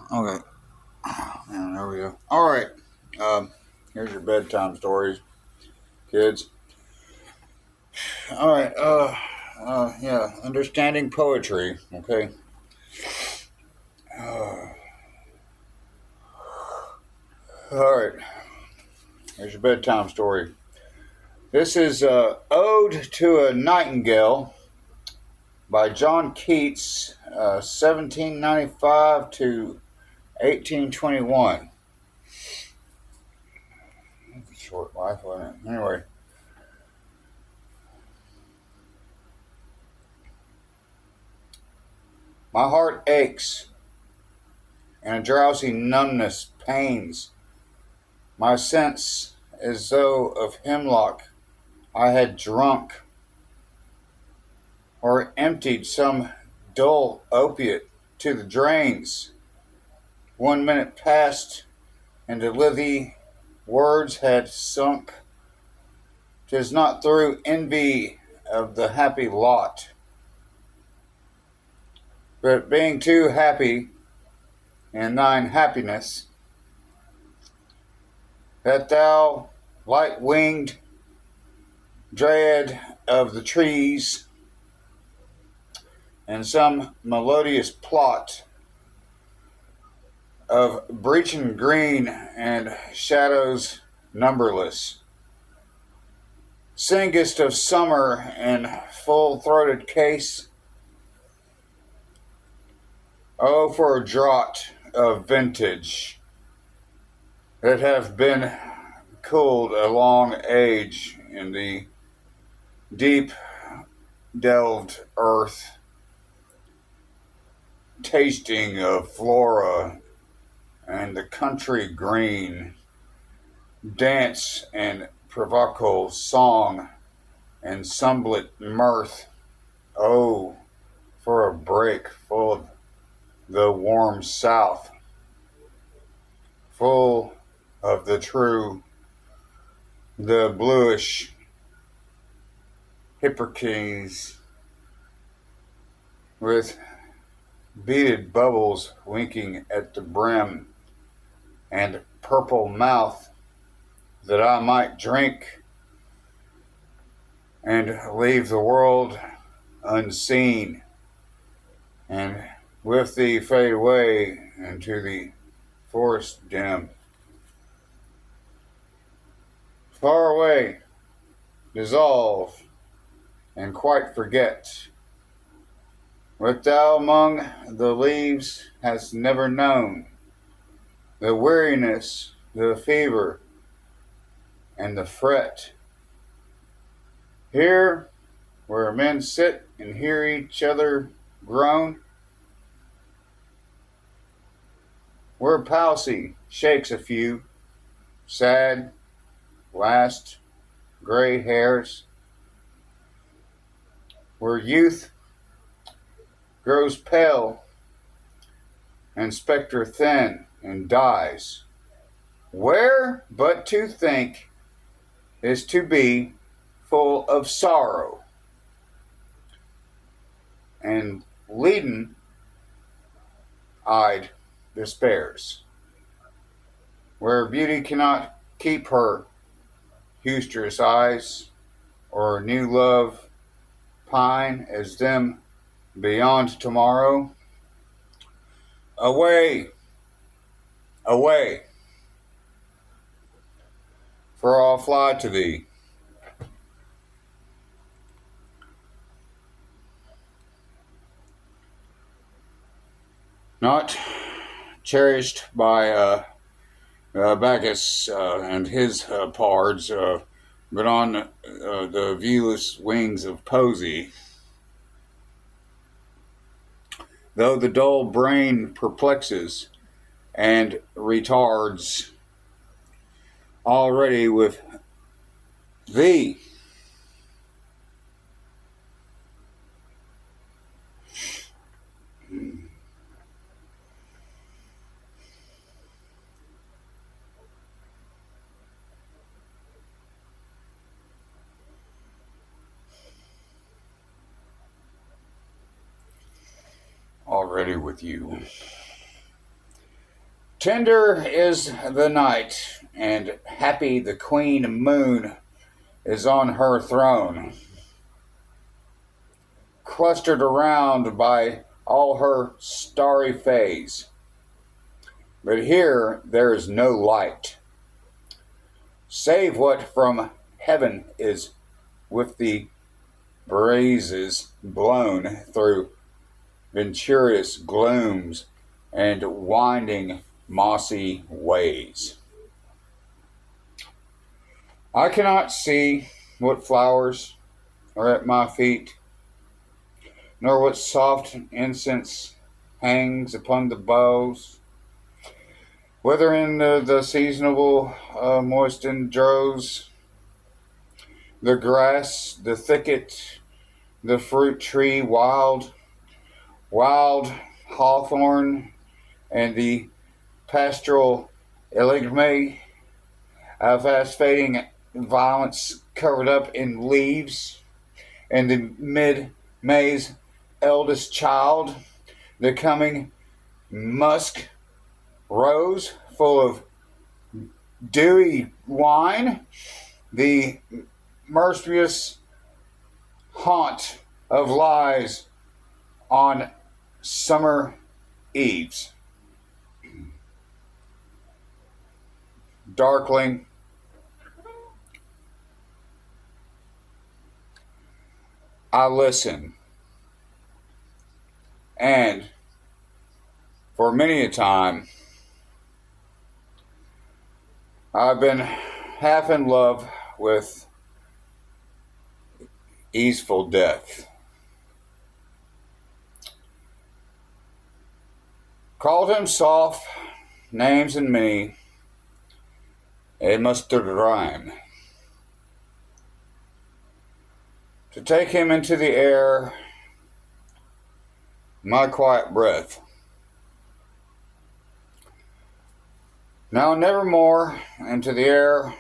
Okay. Yeah, there we go. All right. Um, Here's your bedtime stories, kids. All right. Yeah. Understanding poetry. Okay. Uh, all right. Here's your bedtime story. This is Ode to a Nightingale by John Keats, 1795 to 1821. Short life, wasn't it? Anyway, my heart aches and a drowsy numbness pains my sense as though of hemlock I had drunk or emptied some dull opiate to the drains. 1 minute passed, and the lithy words had sunk. 'Tis not through envy of the happy lot, but being too happy in thine happiness, that thou, light winged, dread of the trees, and some melodious plot of breaching green and shadows numberless, singest of summer in full throated case. Oh, for a draught of vintage that have been cooled a long age in the deep delved earth, tasting of flora and the country green, dance and provocal song and sumblet mirth. Oh, for a break full of the warm south, full of the true, the bluish Hippocrates, with beaded bubbles winking at the brim, and purple mouth, that I might drink and leave the world unseen, and with thee fade away into the forest dim. Far away, dissolve, and quite forget what thou among the leaves hast never known, the weariness, the fever, and the fret. Here, where men sit and hear each other groan, where palsy shakes a few sad, last gray hairs, where youth grows pale and spectre thin and dies. Where but to think is to be full of sorrow and leaden eyed despairs, where beauty cannot keep her hustrous eyes, or new love pine as them beyond tomorrow. Away, away, for I'll fly to thee. Not cherished by Bacchus and his pards, but on the viewless wings of poesy. Though the dull brain perplexes and retards already with thee. Already with you. Tender is the night, and happy the queen moon is on her throne, clustered around by all her starry fays. But here there is no light, save what from heaven is with the breezes blown through venturous glooms and winding mossy ways. I cannot see what flowers are at my feet, nor what soft incense hangs upon the boughs, whether in the seasonable moistened droves, the grass, the thicket, the fruit tree, wild hawthorn, and the pastoral eligme, fast fading violets covered up in leaves, and the mid May's eldest child, the coming musk rose full of dewy wine, the merciless haunt of lies on summer eves. Darkling, I listen, and for many a time I've been half in love with easeful death. Called him soft names and many, a mustard rhyme. To take him into the air, my quiet breath. Now nevermore into the air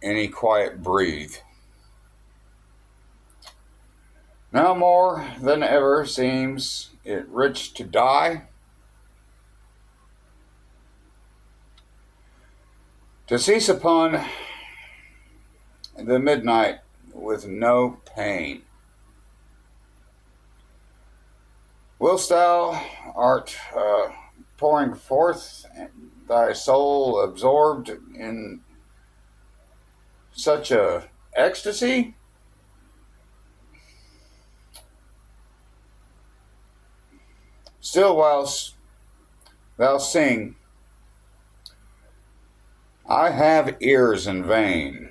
any quiet breathe. Now more than ever seems it rich to die, to cease upon the midnight with no pain. Whilst thou art pouring forth thy soul absorbed in such a ecstasy, still whilst thou sing, I have ears in vain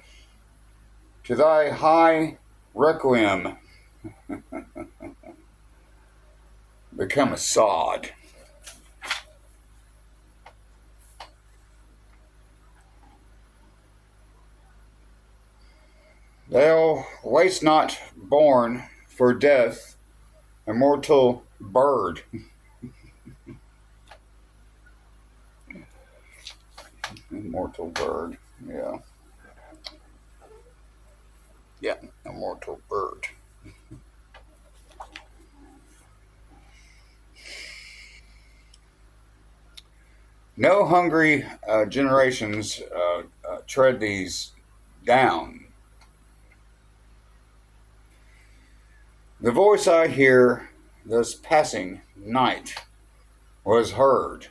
to thy high requiem become a sod. Thou wast not born for death, immortal bird. Immortal bird, yeah. Yeah, immortal bird. No hungry generations tread these down. The voice I hear this passing night was heard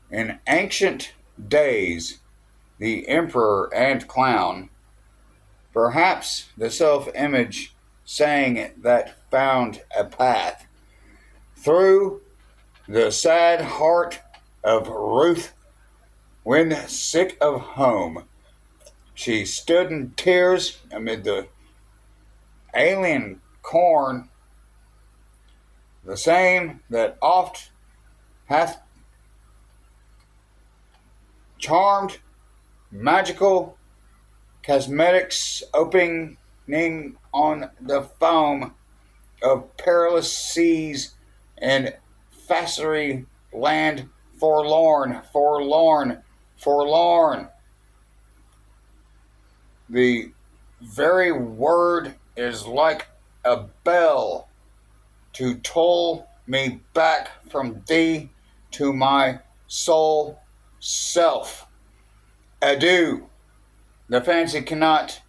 in ancient days, the emperor and clown, perhaps the self-image sang that found a path through the sad heart of Ruth when sick of home. She stood in tears amid the alien corn, the same that oft hath charmed magical cosmetics opening on the foam of perilous seas and fascery land forlorn, forlorn, forlorn. The very word is like a bell to toll me back from thee to my soul self. Adieu. The fancy cannot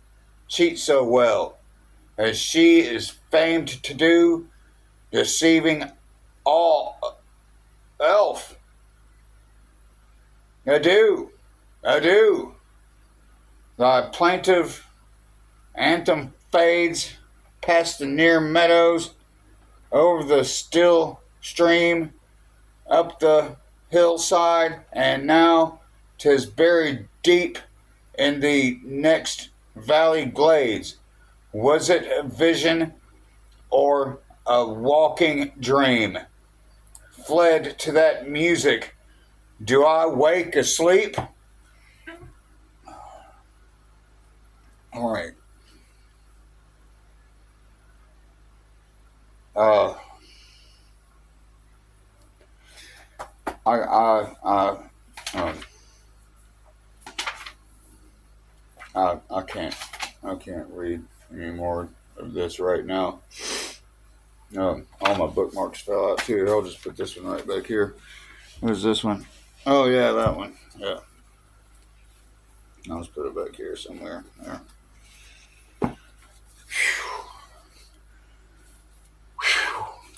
cheat so well as she is famed to do, deceiving all elf. Adieu, adieu. Thy plaintive anthem fades past the near meadows, over the still stream, up the hillside, and now 'tis buried deep in the next valley glades. Was it a vision or a walking dream? Fled to that music. Do I wake asleep? All right. Uh, I, I, I, um, I can't read any more of this right now. All my bookmarks fell out too. I'll just put this one right back here. Where's this one? Oh yeah, that one. Yeah. I'll just put it back here somewhere. There.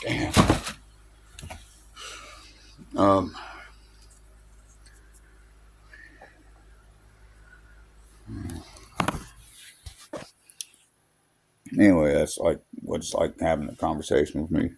Damn. Um. Anyway, that's like what it's like having a conversation with me.